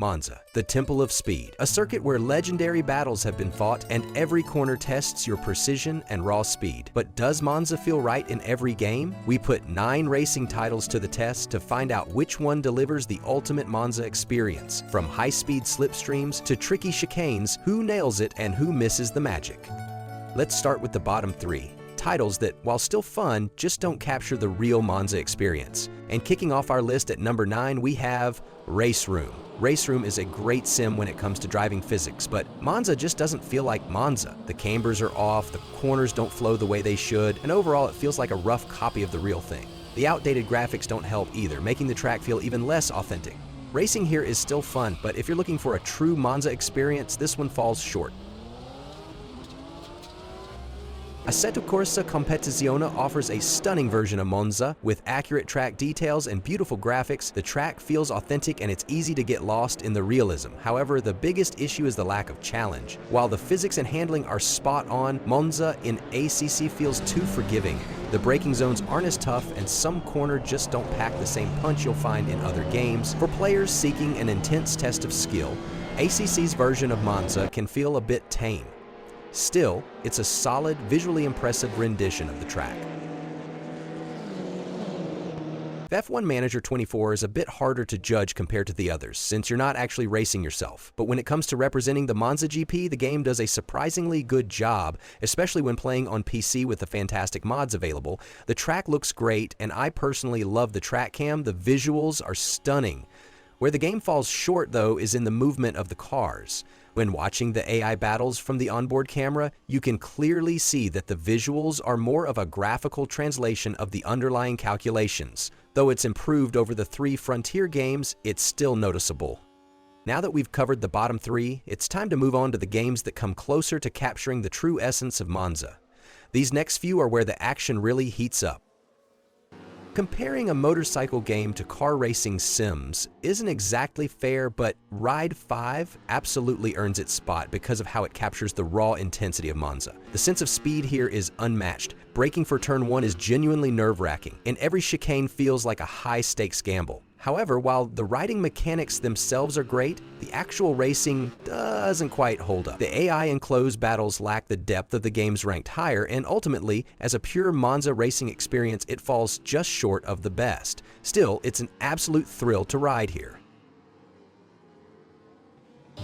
Monza, the Temple of Speed, a circuit where legendary battles have been fought and every corner tests your precision and raw speed. But does Monza feel right in every game? We put 9 racing titles to the test to find out which one delivers the ultimate Monza experience. From high-speed slipstreams to tricky chicanes, who nails it and who misses the magic? Let's start with the bottom 3. Titles that, while still fun, just don't capture the real Monza experience. And kicking off our list at number 9, we have Raceroom. Raceroom is a great sim when it comes to driving physics, but Monza just doesn't feel like Monza. The cambers are off, the corners don't flow the way they should, and overall it feels like a rough copy of the real thing. The outdated graphics don't help either, making the track feel even less authentic. Racing here is still fun, but if you're looking for a true Monza experience, this one falls short. Assetto Corsa Competizione offers a stunning version of Monza. With accurate track details and beautiful graphics, the track feels authentic and it's easy to get lost in the realism. However, the biggest issue is the lack of challenge. While the physics and handling are spot on, Monza in ACC feels too forgiving. The braking zones aren't as tough and some corners just don't pack the same punch you'll find in other games. For players seeking an intense test of skill, ACC's version of Monza can feel a bit tame. Still, it's a solid, visually impressive rendition of the track. F1 Manager 24 is a bit harder to judge compared to the others, since you're not actually racing yourself. But when it comes to representing the Monza GP, the game does a surprisingly good job, especially when playing on PC with the fantastic mods available. The track looks great, and I personally love the track cam. The visuals are stunning. Where the game falls short, though, is in the movement of the cars. When watching the AI battles from the onboard camera, you can clearly see that the visuals are more of a graphical translation of the underlying calculations. Though it's improved over the 3 Frontier games, it's still noticeable. Now that we've covered the bottom 3, it's time to move on to the games that come closer to capturing the true essence of Monza. These next few are where the action really heats up. Comparing a motorcycle game to car racing sims isn't exactly fair, but Ride 5 absolutely earns its spot because of how it captures the raw intensity of Monza. The sense of speed here is unmatched. Braking for turn 1 is genuinely nerve-wracking, and every chicane feels like a high-stakes gamble. However, while the riding mechanics themselves are great, the actual racing doesn't quite hold up. The AI in closed battles lack the depth of the games ranked higher, and ultimately, as a pure Monza racing experience, it falls just short of the best. Still, it's an absolute thrill to ride here.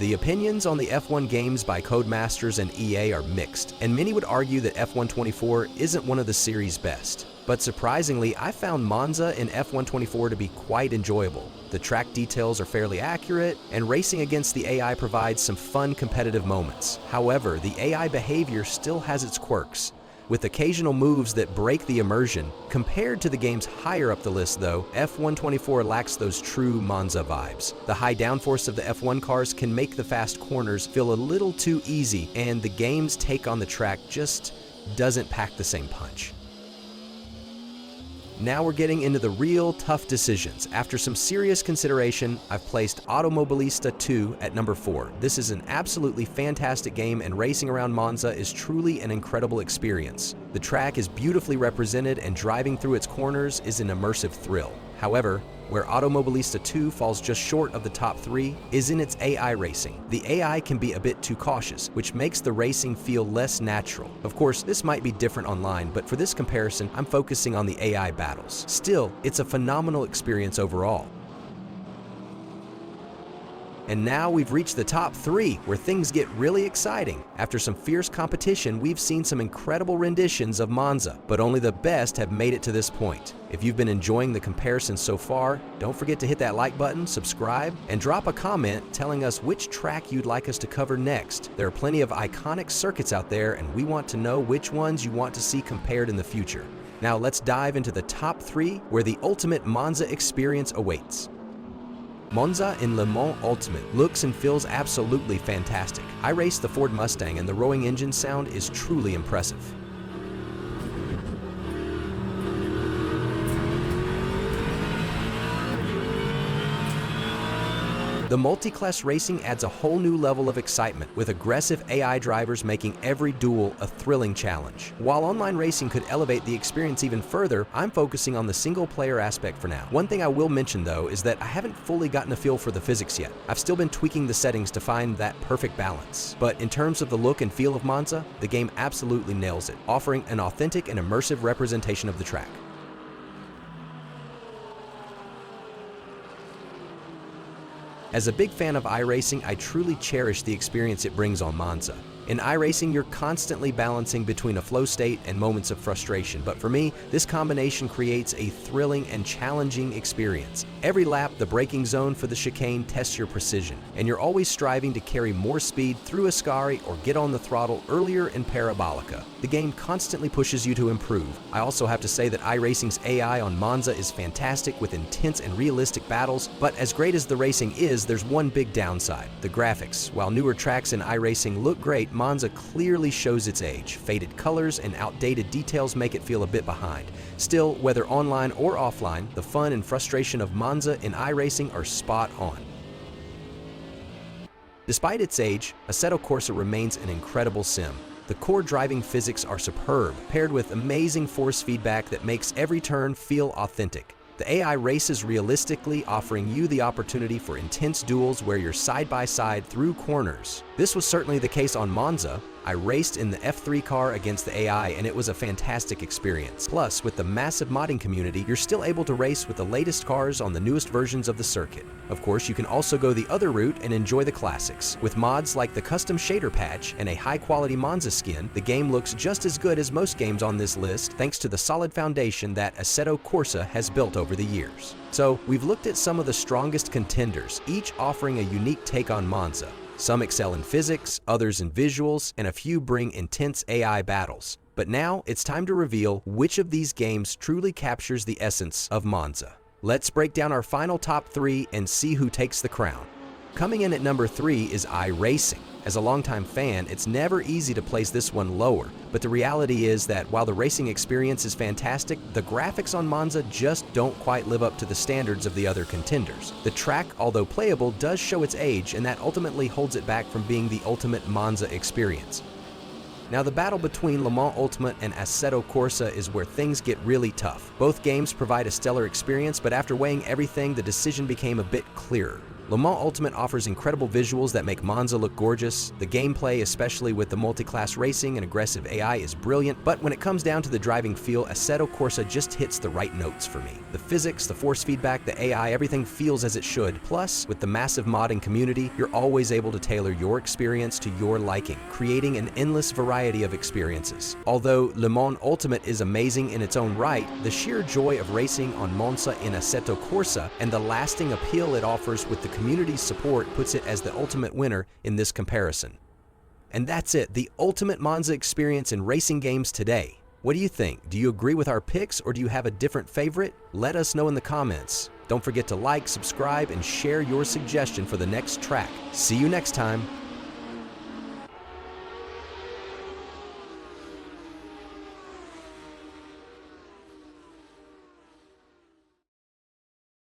The opinions on the F1 games by Codemasters and EA are mixed, and many would argue that F1 24 isn't one of the series' best. But surprisingly, I found Monza in F1 24 to be quite enjoyable. The track details are fairly accurate, and racing against the AI provides some fun competitive moments. However, the AI behavior still has its quirks, with occasional moves that break the immersion. Compared to the games higher up the list though, F1 24 lacks those true Monza vibes. The high downforce of the F1 cars can make the fast corners feel a little too easy, and the game's take on the track just doesn't pack the same punch. Now we're getting into the real tough decisions. After some serious consideration, I've placed Automobilista 2 at number 4. This is an absolutely fantastic game, and racing around Monza is truly an incredible experience. The track is beautifully represented, and driving through its corners is an immersive thrill. However, where Automobilista 2 falls just short of the top 3 is in its AI racing. The AI can be a bit too cautious, which makes the racing feel less natural. Of course, this might be different online, but for this comparison, I'm focusing on the AI battles. Still, it's a phenomenal experience overall. And now we've reached the top 3, where things get really exciting. After some fierce competition, we've seen some incredible renditions of Monza, but only the best have made it to this point. If you've been enjoying the comparison so far, don't forget to hit that like button, subscribe, and drop a comment telling us which track you'd like us to cover next. There are plenty of iconic circuits out there, and we want to know which ones you want to see compared in the future. Now let's dive into the top 3, where the ultimate Monza experience awaits. Monza in Le Mans Ultimate looks and feels absolutely fantastic. I raced the Ford Mustang, and the roaring engine sound is truly impressive. The multi-class racing adds a whole new level of excitement, with aggressive AI drivers making every duel a thrilling challenge. While online racing could elevate the experience even further, I'm focusing on the single-player aspect for now. One thing I will mention though is that I haven't fully gotten a feel for the physics yet. I've still been tweaking the settings to find that perfect balance. But in terms of the look and feel of Monza, the game absolutely nails it, offering an authentic and immersive representation of the track. As a big fan of iRacing, I truly cherish the experience it brings on Monza. In iRacing, you're constantly balancing between a flow state and moments of frustration, but for me, this combination creates a thrilling and challenging experience. Every lap, the braking zone for the chicane tests your precision, and you're always striving to carry more speed through Ascari or get on the throttle earlier in Parabolica. The game constantly pushes you to improve. I also have to say that iRacing's AI on Monza is fantastic with intense and realistic battles, but as great as the racing is, there's one big downside: the graphics. While newer tracks in iRacing look great, Monza clearly shows its age. Faded colors and outdated details make it feel a bit behind. Still, whether online or offline, the fun and frustration of Monza in iRacing are spot on. Despite its age, Assetto Corsa remains an incredible sim. The core driving physics are superb, paired with amazing force feedback that makes every turn feel authentic. The AI races realistically, offering you the opportunity for intense duels where you're side by side through corners. This was certainly the case on Monza. I raced in the F3 car against the AI, and it was a fantastic experience. Plus, with the massive modding community, you're still able to race with the latest cars on the newest versions of the circuit. Of course, you can also go the other route and enjoy the classics. With mods like the custom shader patch and a high-quality Monza skin, the game looks just as good as most games on this list, thanks to the solid foundation that Assetto Corsa has built over the years. So, we've looked at some of the strongest contenders, each offering a unique take on Monza. Some excel in physics, others in visuals, and a few bring intense AI battles. But now it's time to reveal which of these games truly captures the essence of Monza. Let's break down our final top 3 and see who takes the crown. Coming in at number 3 is iRacing. As a longtime fan, it's never easy to place this one lower, but the reality is that while the racing experience is fantastic, the graphics on Monza just don't quite live up to the standards of the other contenders. The track, although playable, does show its age, and that ultimately holds it back from being the ultimate Monza experience. Now, the battle between Le Mans Ultimate and Assetto Corsa is where things get really tough. Both games provide a stellar experience, but after weighing everything, the decision became a bit clearer. Le Mans Ultimate offers incredible visuals that make Monza look gorgeous. The gameplay, especially with the multi-class racing and aggressive AI, is brilliant, but when it comes down to the driving feel, Assetto Corsa just hits the right notes for me. The physics, the force feedback, the AI, everything feels as it should. Plus, with the massive modding community, you're always able to tailor your experience to your liking, creating an endless variety of experiences. Although Le Mans Ultimate is amazing in its own right, the sheer joy of racing on Monza in Assetto Corsa and the lasting appeal it offers with the community's support puts it as the ultimate winner in this comparison. And that's it, the ultimate Monza experience in racing games today. What do you think? Do you agree with our picks, or do you have a different favorite? Let us know in the comments. Don't forget to like, subscribe, and share your suggestion for the next track. See you next time.